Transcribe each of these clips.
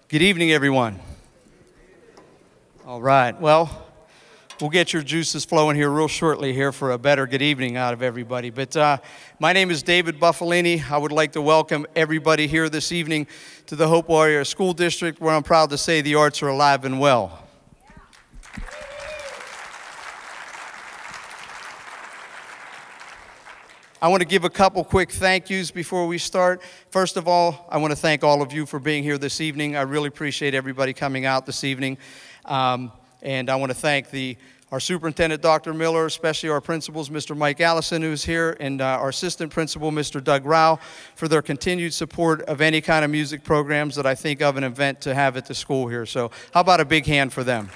Good evening, everyone. All right, well, we'll get your juices flowing here real shortly here for a better good evening out of everybody. But my name is David Buffalini. I would like to welcome everybody here this evening to the Hope Warrior School District, where I'm proud to say the arts are alive and well. I want to give a couple quick thank yous before we start. First of all, I want to thank all of you for being here this evening. I really appreciate everybody coming out this evening. And I want to thank our superintendent, Dr. Miller, especially our principals, Mr. Mike Allison, who's here, and our assistant principal, Mr. Doug Rao, for their continued support of any kind of music programs that I think of an event to have at the school here. So how about a big hand for them?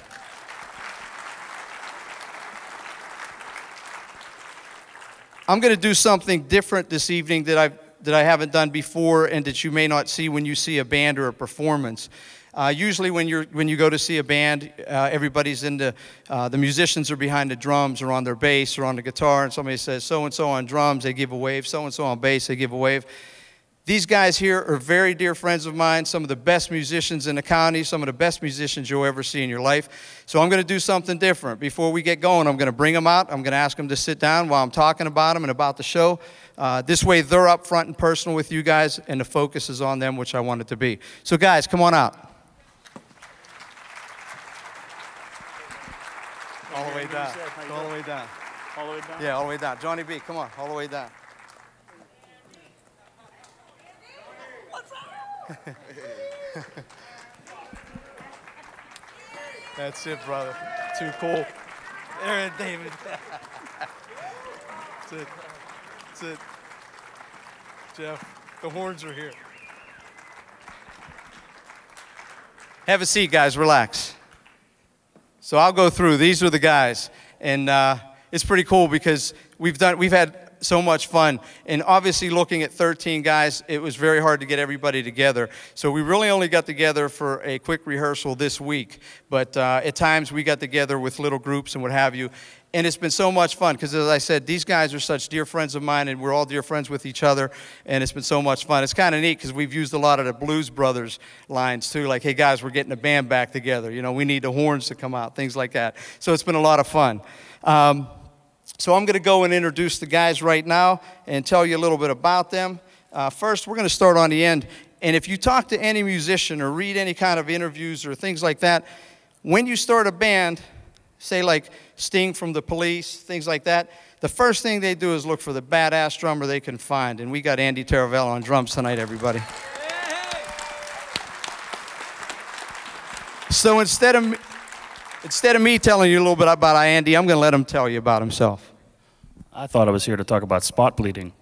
I'm going to do something different this evening that I haven't done before and that you may not see when you see a band or a performance. Usually when you go to see a band, everybody's the musicians are behind the drums or on their bass or on the guitar, and somebody says so-and-so on drums, they give a wave, so-and-so on bass, they give a wave. These guys here are very dear friends of mine, some of the best musicians in the county, some of the best musicians you'll ever see in your life. So I'm going to do something different. Before we get going, I'm going to bring them out. I'm going to ask them to sit down while I'm talking about them and about the show. This way they're up front and personal with you guys, and the focus is on them, which I want it to be. So guys, come on out. All the way down. All the way down. All the way down? Yeah, all the way down. Johnny B, come on, all the way down. That's it, brother. Too cool. There it, David. That's it. That's it. Jeff, the horns are here. Have a seat, guys. Relax. So I'll go through. These are the guys, and it's pretty cool because we've had so much fun, and obviously looking at 13 guys, it was very hard to get everybody together. So we really only got together for a quick rehearsal this week, but at times we got together with little groups and what have you, and it's been so much fun because, as I said, these guys are such dear friends of mine, and we're all dear friends with each other, and it's been so much fun. It's kind of neat because we've used a lot of the Blues Brothers lines too, like, hey guys, we're getting a band back together, you know, we need the horns to come out, things like that. So it's been a lot of fun. So I'm going to go and introduce the guys right now and tell you a little bit about them. First, we're going to start on the end. And if you talk to any musician or read any kind of interviews or things like that, when you start a band, say like Sting from the Police, things like that, the first thing they do is look for the badass drummer they can find. And we got Andy Taravella on drums tonight, everybody. So instead of me telling you a little bit about Andy, I'm going to let him tell you about himself. I thought I was here to talk about spot bleeding.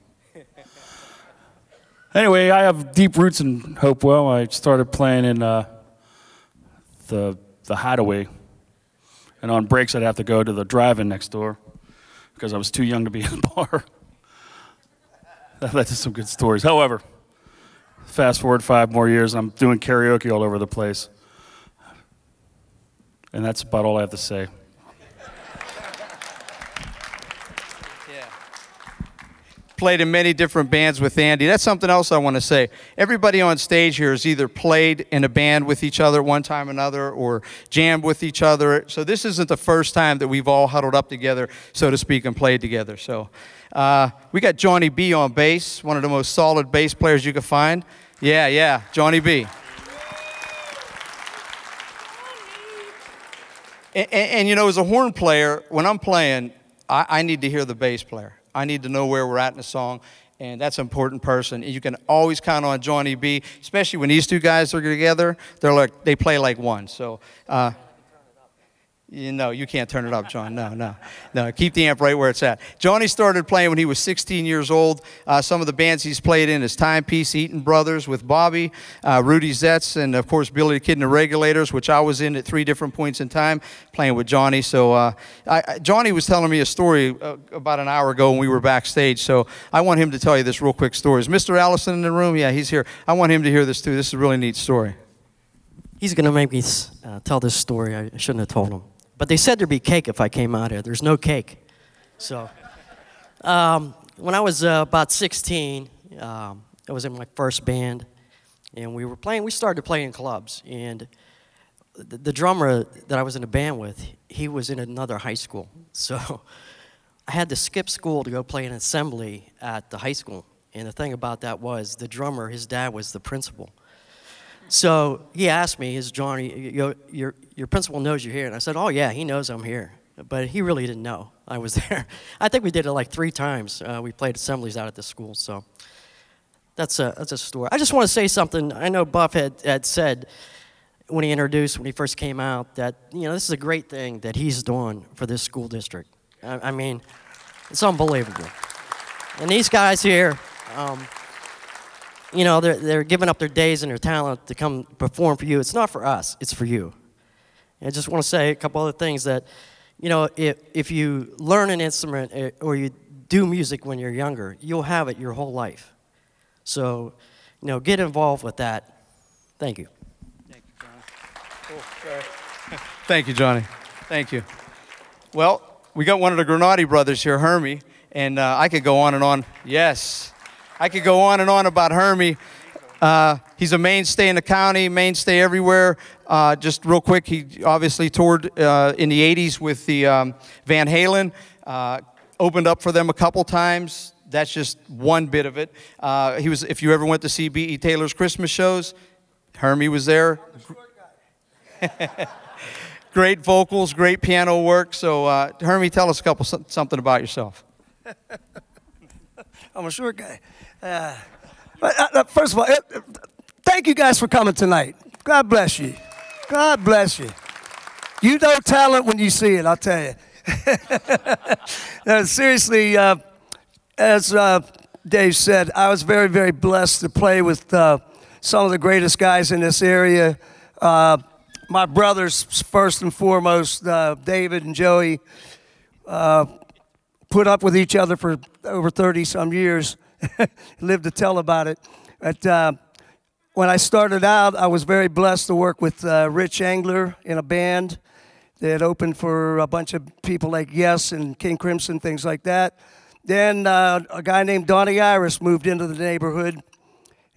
Anyway, I have deep roots in Hopewell. I started playing in the Hideaway. And on breaks, I'd have to go to the drive-in next door because I was too young to be in the bar. That led to some good stories. However, fast forward 5 more years, I'm doing karaoke all over the place. And that's about all I have to say. Yeah. Played in many different bands with Andy. That's something else I want to say. Everybody on stage here has either played in a band with each other one time or another or jammed with each other. So this isn't the first time that we've all huddled up together, so to speak, and played together. So we got Johnny B on bass, one of the most solid bass players you could find. Yeah, Johnny B. And you know, as a horn player, when I'm playing, I need to hear the bass player. I need to know where we're at in the song, and that's an important person. And you can always count on Johnny B, especially when these two guys are together. They play like one. So, you can't turn it up, John. No. Keep the amp right where it's at. Johnny started playing when he was 16 years old. Some of the bands he's played in is Timepiece, Eaton Brothers with Bobby, Rudy Zetz, and of course Billy the Kid and the Regulators, which I was in at 3 different points in time playing with Johnny. So Johnny was telling me a story about an hour ago when we were backstage. So I want him to tell you this real quick story. Is Mr. Allison in the room? Yeah, he's here. I want him to hear this too. This is a really neat story. He's going to make me tell this story. I shouldn't have told him. But they said there'd be cake if I came out here. There's no cake. So when I was about 16, I was in my first band. And we started playing in clubs. And the drummer that I was in a band with, he was in another high school. So I had to skip school to go play an assembly at the high school. And the thing about that was the drummer, his dad was the principal. So he asked me, Johnny, your principal knows you're here. And I said, oh, yeah, he knows I'm here. But he really didn't know I was there. I think we did it like 3 times. We played assemblies out at the school. So that's a story. I just want to say something. I know Buff had said when he first came out that, this is a great thing that he's doing for this school district. I mean, it's unbelievable. And these guys here, they're giving up their days and their talent to come perform for you. It's not for us, it's for you. And I just want to say a couple other things that, if you learn an instrument or you do music when you're younger, you'll have it your whole life. So, get involved with that. Thank you. Thank you, Johnny. Oh, sorry. Thank you, Johnny. Thank you. Well, we got one of the Granati brothers here, Hermie, and I could go on and on. Yes. I could go on and on about Hermie. He's a mainstay in the county, mainstay everywhere. Just real quick, he obviously toured in the 80s with the Van Halen, opened up for them a couple times. That's just one bit of it. If you ever went to see B.E. Taylor's Christmas shows, Hermie was there. Great vocals, great piano work. So Hermie, tell us something about yourself. I'm a short guy. First of all, thank you guys for coming tonight. God bless you. God bless you. You know talent when you see it, I'll tell you. Seriously, as Dave said, I was very, very blessed to play with some of the greatest guys in this area. My brothers, first and foremost, David and Joey, put up with each other for over 30-some years. Lived to tell about it. But when I started out, I was very blessed to work with Rich Engler in a band that opened for a bunch of people like Yes and King Crimson, things like that. Then a guy named Donnie Iris moved into the neighborhood,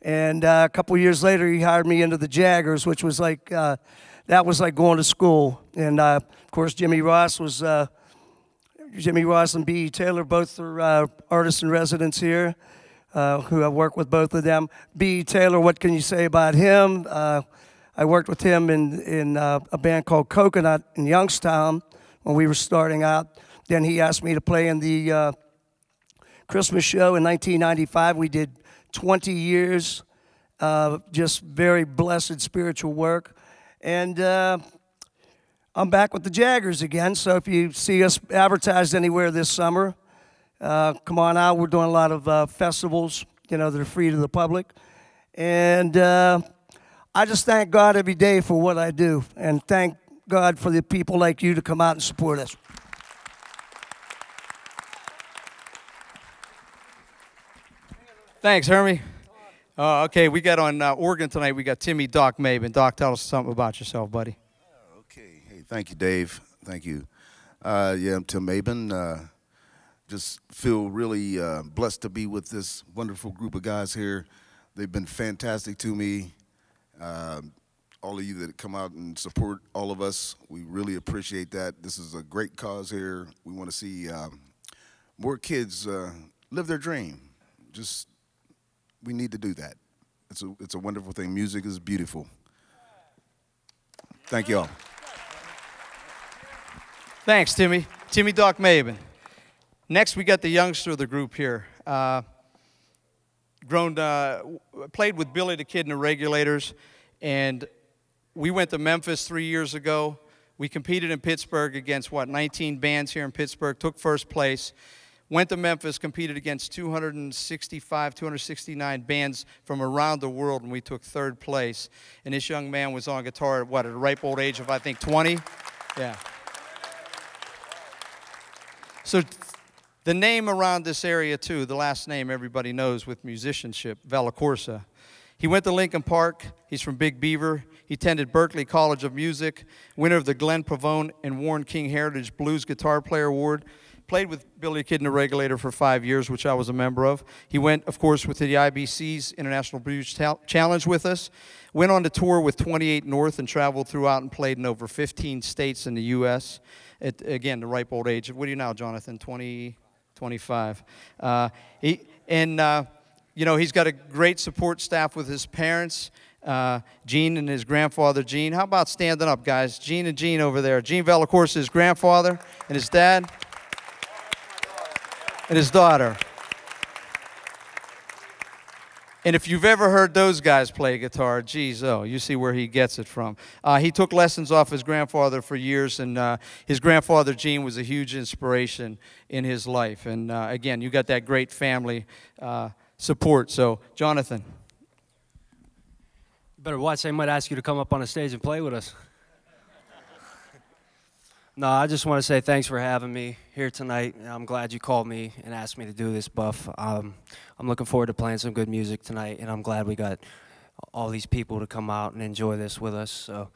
and a couple years later, he hired me into the Jaggers, which was like that was like going to school. And of course, Jimmy Ross and B.E. Taylor, both are artists in residence here, who I've worked with both of them. B.E. Taylor, what can you say about him? I worked with him in a band called Coconut in Youngstown when we were starting out. Then he asked me to play in the Christmas show in 1995. We did 20 years of just very blessed spiritual work. And I'm back with the Jaggers again, so if you see us advertised anywhere this summer, come on out. We're doing a lot of festivals, that are free to the public. And I just thank God every day for what I do, and thank God for the people like you to come out and support us. Thanks, Hermie. Okay, we got on organ tonight, we got Timmy Doc Maben. Doc, tell us something about yourself, buddy. Okay. Hey, thank you, Dave. Thank you. Yeah, I'm Tim Maben. Just feel really blessed to be with this wonderful group of guys here. They've been fantastic to me. All of you that come out and support all of us, we really appreciate that. This is a great cause here. We want to see more kids live their dream. We need to do that. It's a wonderful thing. Music is beautiful. Thank you all. Thanks, Timmy. Timmy Doc Maben. Next, we got the youngster of the group here. Played with Billy the Kid and the Regulators, and we went to Memphis 3 years ago. We competed in Pittsburgh against, 19 bands here in Pittsburgh, took first place. Went to Memphis, competed against 269 bands from around the world, and we took third place. And this young man was on guitar at a ripe old age of, I think, 20? Yeah. So the name around this area, too, the last name everybody knows with musicianship, Vallacorsa. He went to Lincoln Park. He's from Big Beaver. He attended Berklee College of Music, winner of the Glenn Pavone and Warren King Heritage Blues Guitar Player Award. played with Billy the Kid and the Regulator for 5 years, which I was a member of. He went, of course, with the IBC's International Blues Challenge with us. Went on to tour with 28 North and traveled throughout and played in over 15 states in the U.S. At, again, the ripe old age. What are you now, Jonathan? 20, 25. You know, he's got a great support staff with his parents, Gene and his grandfather, Gene. How about standing up, guys? Gene and Gene over there. Gene Vell, of course, his grandfather, and his dad, and his daughter. And if you've ever heard those guys play guitar, geez, oh, you see where he gets it from. He took lessons off his grandfather for years, and his grandfather, Gene, was a huge inspiration in his life. And again, you got that great family support. So, Jonathan. You better watch. They might ask you to come up on the stage and play with us. No, I just want to say thanks for having me here tonight. I'm glad you called me and asked me to do this, Buff. I'm looking forward to playing some good music tonight, and I'm glad we got all these people to come out and enjoy this with us. So,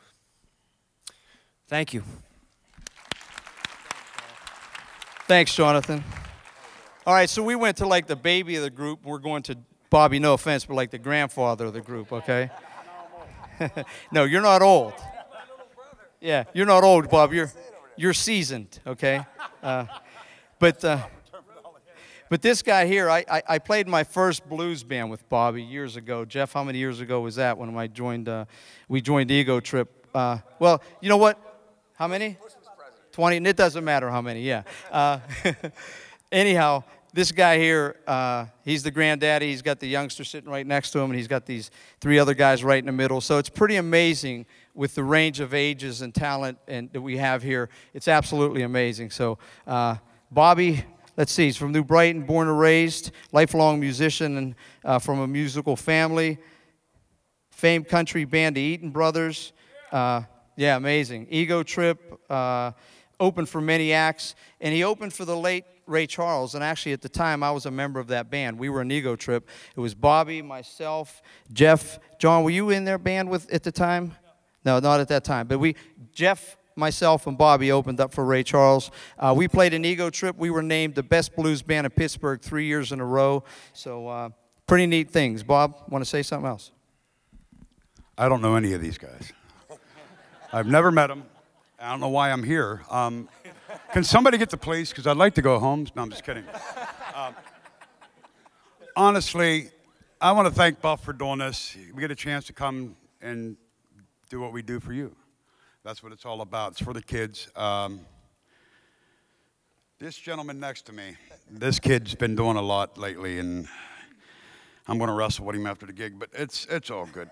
thank you. Thanks, Jonathan. All right, so we went to like the baby of the group. We're going to Bobby, no offense, but like the grandfather of the group, okay? No, you're not old. Yeah, you're not old, Bob. You're seasoned, okay? But this guy here, I played my first blues band with Bobby years ago. Jeff, how many years ago was that when I joined? We joined Ego Trip. Well, you know what? How many? 20. And it doesn't matter how many. Yeah. Anyhow, this guy here, he's the granddaddy. He's got the youngster sitting right next to him, and he's got these 3 other guys right in the middle. So it's pretty amazing with the range of ages and talent that we have here. It's absolutely amazing. So Bobby, let's see, he's from New Brighton, born and raised, lifelong musician and from a musical family. Famed country band, the Eaton Brothers. Yeah, amazing. Ego Trip, opened for many acts, and he opened for the late Ray Charles, and actually at the time I was a member of that band. We were an Ego Trip. It was Bobby, myself, Jeff. John, were you in their band at the time? No, not at that time. But Jeff, myself, and Bobby opened up for Ray Charles. We played an Ego Trip. We were named the best blues band in Pittsburgh 3 years in a row. So pretty neat things. Bob, want to say something else? I don't know any of these guys. I've never met them. I don't know why I'm here. Can somebody get the police? Because I'd like to go home. No, I'm just kidding. Honestly, I want to thank Buff for doing this. We get a chance to come and do what we do for you. That's what it's all about. It's for the kids. This gentleman next to me, this kid's been doing a lot lately, and I'm going to wrestle with him after the gig, but it's all good.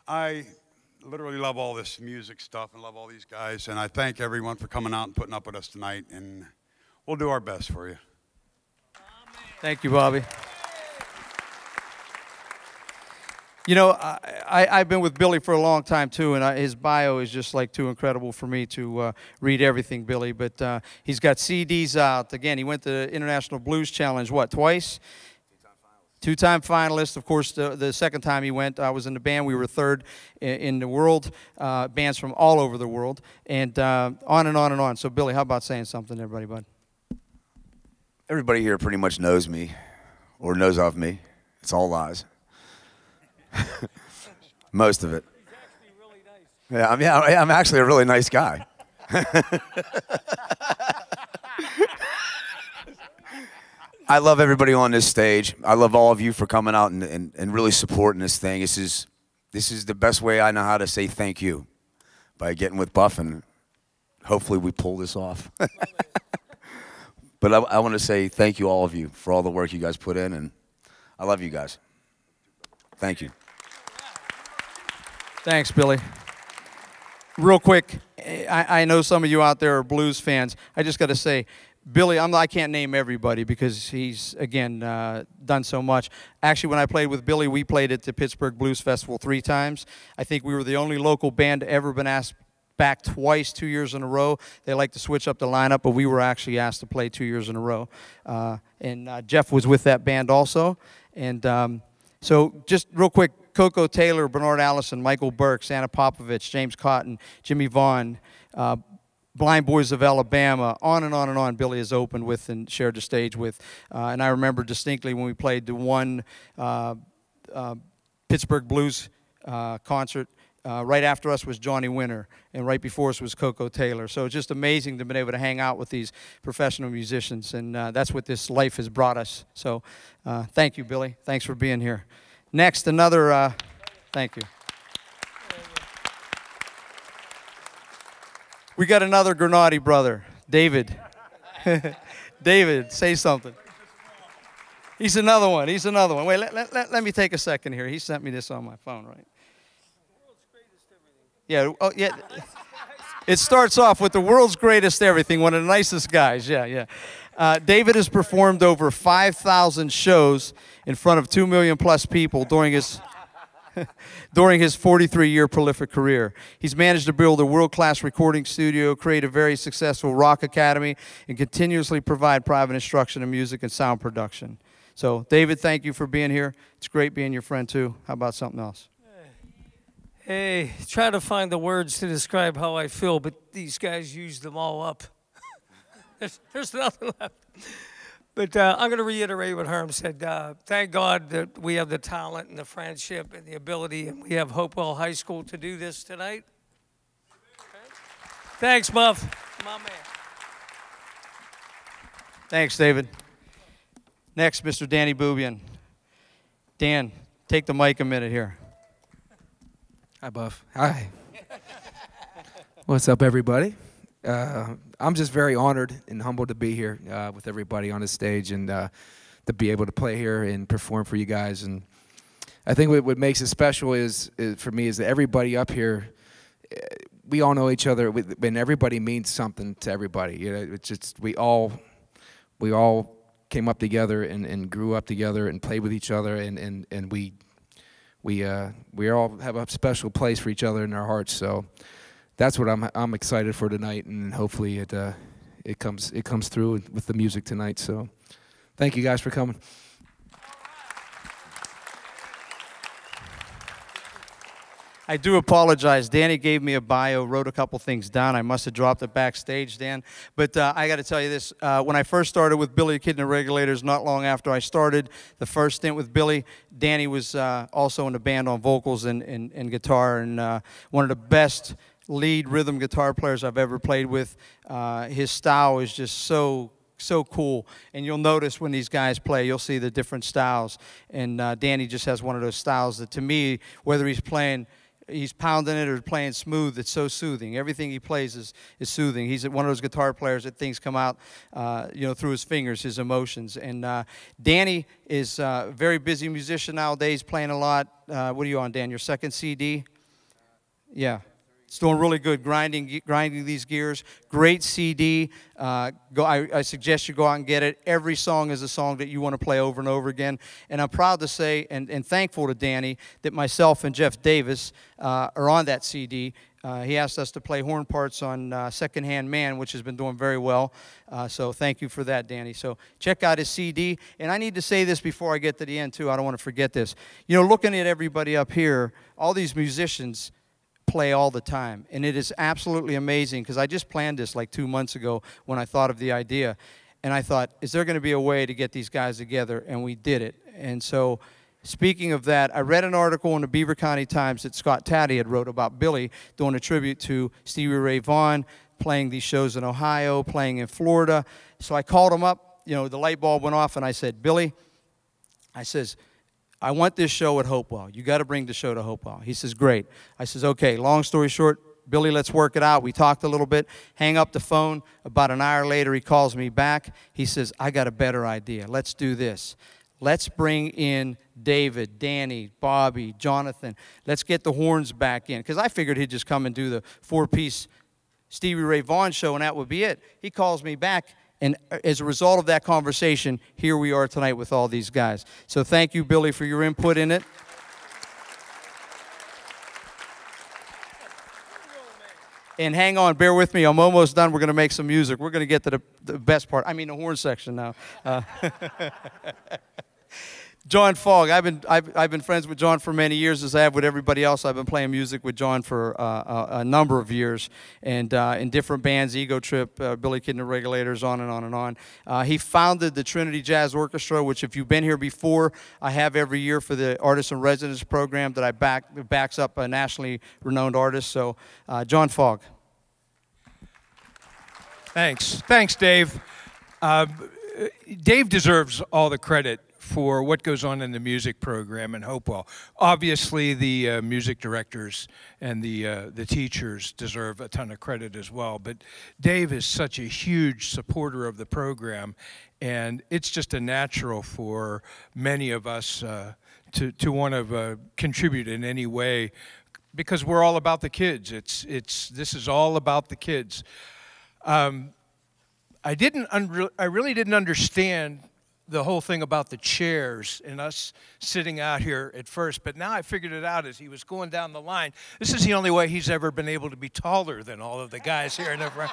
I literally love all this music stuff and love all these guys, and I thank everyone for coming out and putting up with us tonight, and we'll do our best for you. Thank you, Bobby. You know, I've been with Billy for a long time, too, and his bio is just, like, too incredible for me to read everything, Billy. But he's got CDs out. Again, he went to the International Blues Challenge, what, twice? Two-time finalist. Of course, the second time he went, I was in the band. We were third in the world, bands from all over the world, and on and on and on. So, Billy, how about saying something to everybody, bud? Everybody here pretty much knows me or knows of me. It's all lies. Most of it. Yeah, I'm actually a really nice guy. I love everybody on this stage. I love all of you for coming out and really supporting this thing. This is the best way I know how to say thank you, by getting with Buff, and hopefully we pull this off. But I want to say thank you, all of you, for all the work you guys put in, and I love you guys. Thank you. Thanks, Billy. Real quick, I know some of you out there are blues fans. I just got to say, Billy, I can't name everybody because he's, again, done so much. Actually, when I played with Billy, we played at the Pittsburgh Blues Festival 3 times. I think we were the only local band to ever been asked back twice, 2 years in a row. They like to switch up the lineup, but we were actually asked to play 2 years in a row. And Jeff was with that band also. And so just real quick, Coco Taylor, Bernard Allison, Michael Burke, Santa Popovich, James Cotton, Jimmy Vaughan, Blind Boys of Alabama, on and on and on. Billy has opened with and shared the stage with. And I remember distinctly when we played the one Pittsburgh Blues concert. Right after us was Johnny Winter, and right before us was Coco Taylor. So it's just amazing to be able to hang out with these professional musicians, and that's what this life has brought us. So thank you, Billy. Thanks for being here. Next, another, thank you. We got another Granati brother, David. David, say something. He's another one. He's another one. Wait, let me take a second here. He sent me this on my phone, right? Yeah, oh, yeah. It starts off with the world's greatest everything, one of the nicest guys. Yeah, yeah. David has performed over 5,000 shows in front of 2 million plus people during his 43-year prolific career. He's managed to build a world-class recording studio, create a very successful rock academy, and continuously provide private instruction in music and sound production. So, David, thank you for being here. It's great being your friend, too. How about something else? Hey, try to find the words to describe how I feel, but these guys used them all up. There's nothing left. But I'm going to reiterate what Herm said. Thank God that we have the talent and the friendship and the ability, and we have Hopewell High School to do this tonight. Okay. Thanks, Buff. My man. Thanks, David. Next, Mr. Danny Boobian. Dan, take the mic a minute here. Hi, Buff. Hi. What's up, everybody? I'm just very honored and humbled to be here with everybody on the stage and to be able to play here and perform for you guys. And I think what makes it special is for me is that everybody up here, we all know each other, and everybody means something to everybody. You know, it's just we all came up together and grew up together and played with each other, and we all have a special place for each other in our hearts. So that's what I'm excited for tonight, and hopefully it comes through with the music tonight. So thank you guys for coming. I do apologize. Danny gave me a bio, wrote a couple things down. I must have dropped it backstage, Dan. But I got to tell you this. When I first started with Billy the Kid and the Regulators, not long after I started the first stint with Billy, Danny was also in the band on vocals and guitar, and one of the best lead rhythm guitar players I've ever played with. His style is just so cool, and you'll notice when these guys play, you'll see the different styles, and Danny just has one of those styles that, to me, whether he's pounding it or playing smooth, it's so soothing. Everything he plays is soothing. He's one of those guitar players that things come out, through his fingers, his emotions. And Danny is a very busy musician nowadays, playing a lot. What are you on, Dan? Your second CD? Yeah. It's doing really good, grinding these gears. Great CD. I suggest you go out and get it. Every song is a song that you want to play over and over again. And I'm proud to say and thankful to Danny that myself and Jeff Davis are on that CD. He asked us to play horn parts on Secondhand Man, which has been doing very well. So thank you for that, Danny. So check out his CD. And I need to say this before I get to the end, too. I don't want to forget this. You know, looking at everybody up here, all these musicians play all the time, and it is absolutely amazing, because I just planned this like 2 months ago when I thought of the idea, and I thought, is there going to be a way to get these guys together? And we did it. And so, speaking of that, I read an article in the Beaver County Times that Scott Taddy had wrote about Billy doing a tribute to Stevie Ray Vaughan, playing these shows in Ohio, playing in Florida. So I called him up, the light bulb went off, and I said, Billy, I says, I want this show at Hopewell. You got to bring the show to Hopewell. He says, great. I says, okay, long story short, Billy, let's work it out. We talked a little bit, hang up the phone. About an hour later, he calls me back. He says, I got a better idea. Let's do this. Let's bring in David, Danny, Bobby, Jonathan. Let's get the horns back in. Because I figured he'd just come and do the four-piece Stevie Ray Vaughan show, and that would be it. He calls me back. And as a result of that conversation, here we are tonight with all these guys. So thank you, Billy, for your input in it. And hang on, bear with me. I'm almost done. We're going to make some music. We're going to get to the best part. I mean, the horn section now. John Fogg. I've been friends with John for many years, as I have with everybody else. I've been playing music with John for a number of years, and in different bands, Ego Trip, Billy Kid and the Regulators, on and on and on. He founded the Trinity Jazz Orchestra, which, if you've been here before, I have every year for the Artist in Residence program that backs up a nationally renowned artist. So, John Fogg. Thanks, Dave. Dave deserves all the credit for what goes on in the music program in Hopewell. Obviously, the music directors and the teachers deserve a ton of credit as well, but Dave is such a huge supporter of the program, and it's just a natural for many of us to want to contribute in any way, because we're all about the kids. This is all about the kids. I really didn't understand the whole thing about the chairs and us sitting out here at first, but now I figured it out as he was going down the line. This is the only way he's ever been able to be taller than all of the guys here in the front.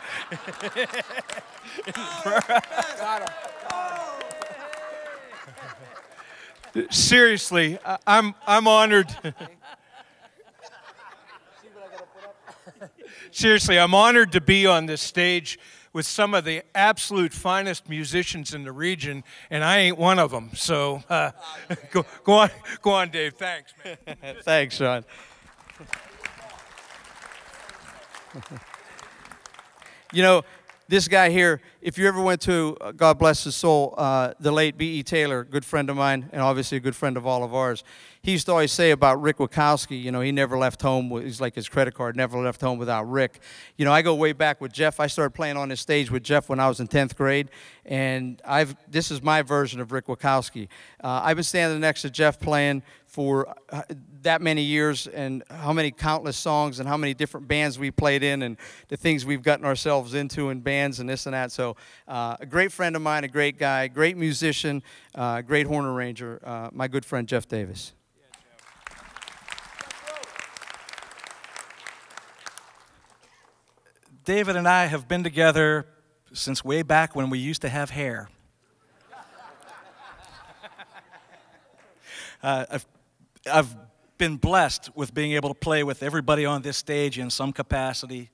Seriously, I'm honored. Seriously, I'm honored to be on this stage with some of the absolute finest musicians in the region, and I ain't one of them. So go on, Dave. Thanks, man. Thanks, Sean. You know, this guy here, if you ever went to, God bless his soul, the late B.E. Taylor, good friend of mine, and obviously a good friend of all of ours, he used to always say about Rick Wachowski, you know, he never left home, he's like his credit card, never left home without Rick. You know, I go way back with Jeff. I started playing on this stage with Jeff when I was in 10th grade, and this is my version of Rick Wachowski. I've been standing next to Jeff playing for that many years, and how many countless songs and how many different bands we played in, and the things we've gotten ourselves into in bands and this and that. So a great friend of mine, a great guy, great musician, great horn arranger, my good friend Jeff Davis. David and I have been together since way back when we used to have hair. I've been blessed with being able to play with everybody on this stage in some capacity,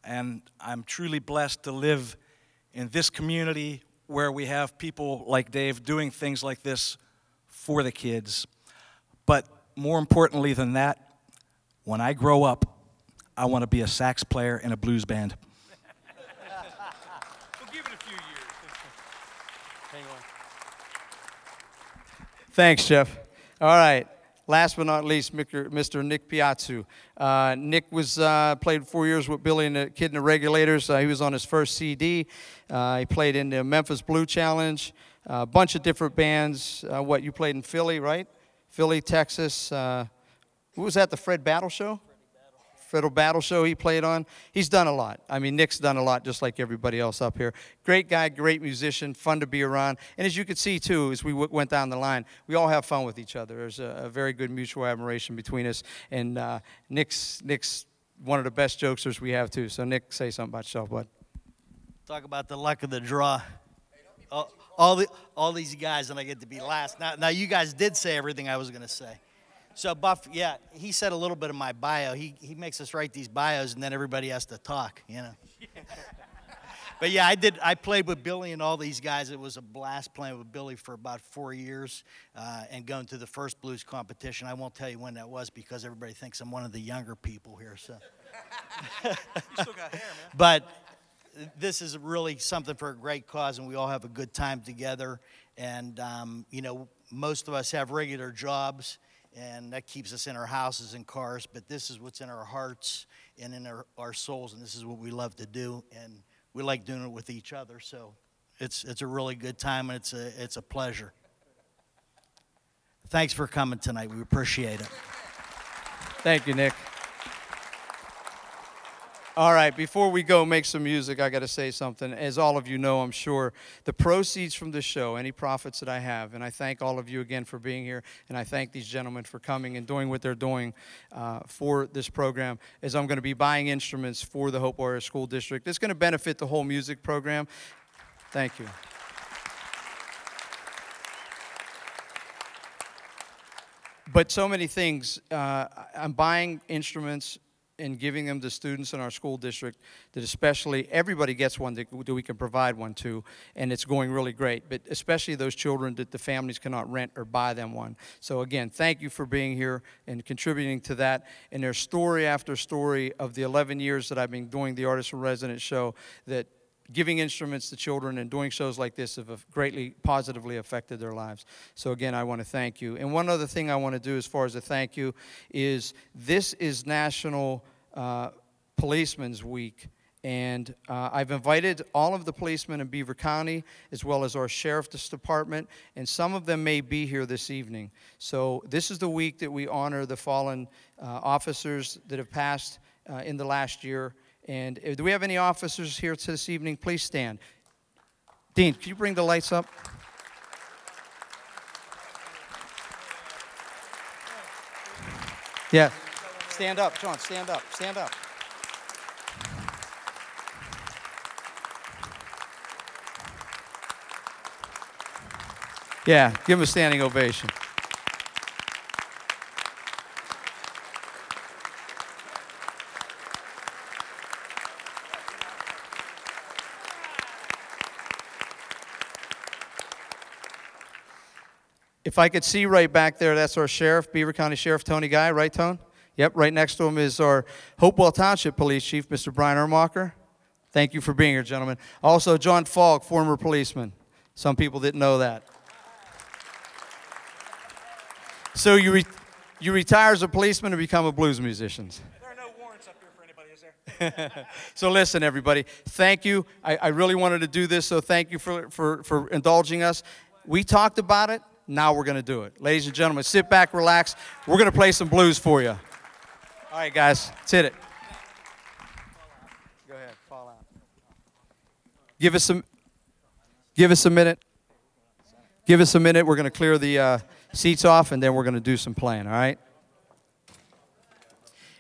and I'm truly blessed to live in this community where we have people like Dave doing things like this for the kids. But more importantly than that, when I grow up, I want to be a sax player in a blues band. We'll give it a few years. Hang on. Thanks, Jeff. All right. Last but not least, Mr. Nick Piazzu. Nick was played 4 years with Billy and the Kid and the Regulators. He was on his first CD. He played in the Memphis Blue Challenge, a bunch of different bands. You played in Philly, right? Philly, Texas. What was that, the Fred Battle Show? Fred Battle Show he played on. He's done a lot. I mean, Nick's done a lot just like everybody else up here. Great guy, great musician, fun to be around. And as you could see, too, as we went down the line, we all have fun with each other. There's a very good mutual admiration between us. And Nick's one of the best jokesters we have, too. So, Nick, say something about yourself, bud. Talk about the luck of the draw. All these guys, and I get to be last. Now, you guys did say everything I was going to say. So, Buff, yeah, he said a little bit of my bio. He makes us write these bios, and then everybody has to talk, you know. But, yeah, I played with Billy and all these guys. It was a blast playing with Billy for about 4 years and going to the first blues competition. I won't tell you when that was because everybody thinks I'm one of the younger people here. So. You still got hair, man. But this is really something for a great cause, and we all have a good time together. And, you know, most of us have regular jobs, and that keeps us in our houses and cars, but this is what's in our hearts and in our souls, and this is what we love to do, and we like doing it with each other, so it's a really good time, and it's a pleasure. Thanks for coming tonight. We appreciate it. Thank you, Nick. All right, before we go make some music, I got to say something. As all of you know, I'm sure, the proceeds from this show, any profits that I have, and I thank all of you again for being here, and I thank these gentlemen for coming and doing what they're doing for this program, is I'm going to be buying instruments for the Hope Warrior School District. It's going to benefit the whole music program. Thank you. but so many things. I'm buying instruments and giving them to students in our school district that especially everybody gets one that we can provide one to, and it's going really great, but especially those children that the families cannot rent or buy them one. So again, thank you for being here and contributing to that. And there's story after story of the 11 years that I've been doing the Artist in Residence show, that giving instruments to children and doing shows like this have greatly positively affected their lives. So again, I want to thank you. And one other thing I want to do as far as a thank you is this is National Policemen's Week. And I've invited all of the policemen in Beaver County, as well as our Sheriff's Department, and some of them may be here this evening. So this is the week that we honor the fallen officers that have passed in the last year. And do we have any officers here this evening? Please stand. Dean, can you bring the lights up? Yeah. Stand up, John. Stand up. Stand up. Yeah, give him a standing ovation. If I could see right back there, that's our sheriff, Beaver County Sheriff Tony Guy, right, Tone? Yep, right next to him is our Hopewell Township Police Chief, Mr. Brian Ermacher. Thank you for being here, gentlemen. Also, John Falk, former policeman. Some people didn't know that. So you retire as a policeman and become a blues musician. There are no warrants up here for anybody, is there? So listen, everybody, thank you. I really wanted to do this, so thank you for indulging us. We talked about it. Now we're going to do it. Ladies and gentlemen, sit back, relax. We're going to play some blues for you. All right, guys, let's hit it. Go ahead, fall out. Give us a minute. Give us a minute. We're going to clear the seats off, and then we're going to do some playing, all right?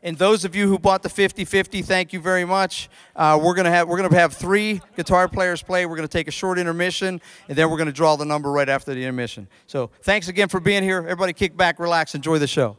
And those of you who bought the 50-50, thank you very much. We're gonna have 3 guitar players play. We're gonna take a short intermission, and then we're gonna draw the number right after the intermission. So thanks again for being here. Everybody kick back, relax, enjoy the show.